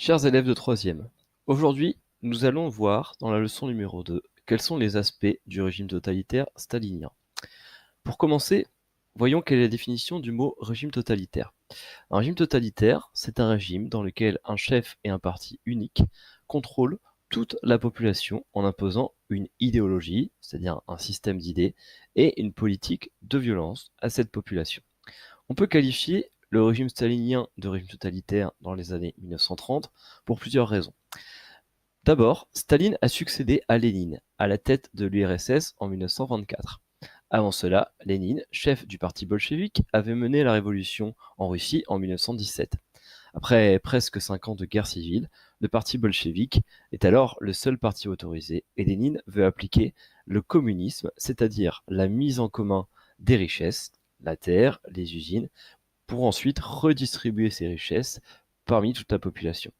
Chers élèves de troisième, aujourd'hui, nous allons voir dans la leçon numéro 2 quels sont les aspects du régime totalitaire stalinien. Pour commencer, voyons quelle est la définition du mot régime totalitaire. Un régime totalitaire, c'est un régime dans lequel un chef et un parti unique contrôlent toute la population en imposant une idéologie, c'est-à-dire un système d'idées, et une politique de violence à cette population. On peut qualifier le régime stalinien de régime totalitaire dans les années 1930 pour plusieurs raisons. D'abord, Staline a succédé à Lénine à la tête de l'URSS en 1924. Avant cela, Lénine, chef du parti bolchevique, avait mené la révolution en Russie en 1917. Après presque 5 ans de guerre civile, le parti bolchevique est alors le seul parti autorisé et Lénine veut appliquer le communisme, c'est-à-dire la mise en commun des richesses, la terre, les usines, pour ensuite redistribuer ces richesses parmi toute la population.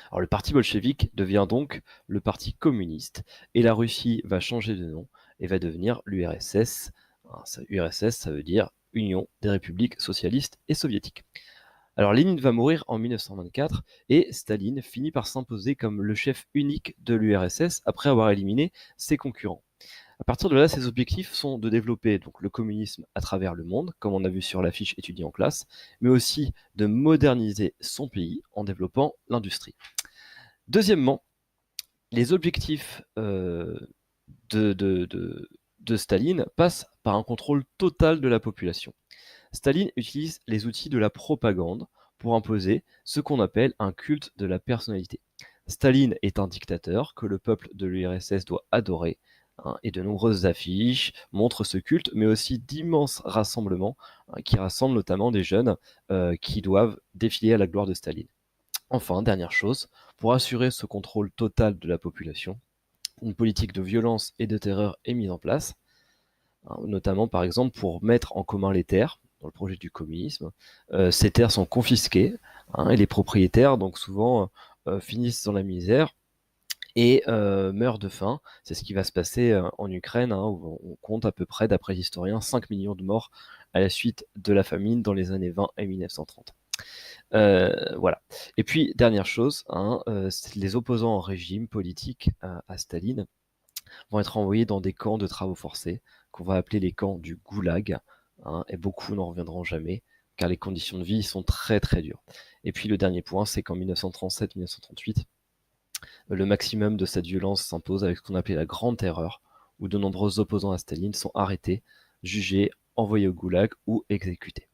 Alors le parti bolchevique devient donc le parti communiste et la Russie va changer de nom et va devenir l'URSS. URSS, ça veut dire Union des républiques socialistes et soviétiques. Alors Lénine va mourir en 1924 et Staline finit par s'imposer comme le chef unique de l'URSS après avoir éliminé ses concurrents. À partir de là, ses objectifs sont de développer donc le communisme à travers le monde, comme on a vu sur l'affiche étudiée en classe, mais aussi de moderniser son pays en développant l'industrie. Deuxièmement, les objectifs de, de, de, de Staline passent par un contrôle total de la population. Staline utilise les outils de la propagande pour imposer ce qu'on appelle un culte de la personnalité. Staline est un dictateur que le peuple de l'URSS doit adorer, hein, et de nombreuses affiches montrent ce culte, mais aussi d'immenses rassemblements, hein, qui rassemblent notamment des jeunes qui doivent défiler à la gloire de Staline. Enfin, dernière chose, pour assurer ce contrôle total de la population, une politique de violence et de terreur est mise en place, hein, notamment par exemple pour mettre en commun les terres dans le projet du communisme. Ces terres sont confisquées, hein, et les propriétaires donc souvent finissent dans la misère et meurent de faim. C'est ce qui va se passer en Ukraine, hein, où on compte à peu près, d'après les historiens, 5 millions de morts à la suite de la famine dans les années 20 et 1930. Voilà. Et puis, dernière chose, hein, les opposants au régime politique à Staline vont être envoyés dans des camps de travaux forcés, qu'on va appeler les camps du goulag, hein, et beaucoup n'en reviendront jamais, car les conditions de vie sont très très dures. Et puis le dernier point, c'est qu'en 1937-1938, le maximum de cette violence s'impose avec ce qu'on appelait la Grande Terreur, où de nombreux opposants à Staline sont arrêtés, jugés, envoyés au goulag ou exécutés.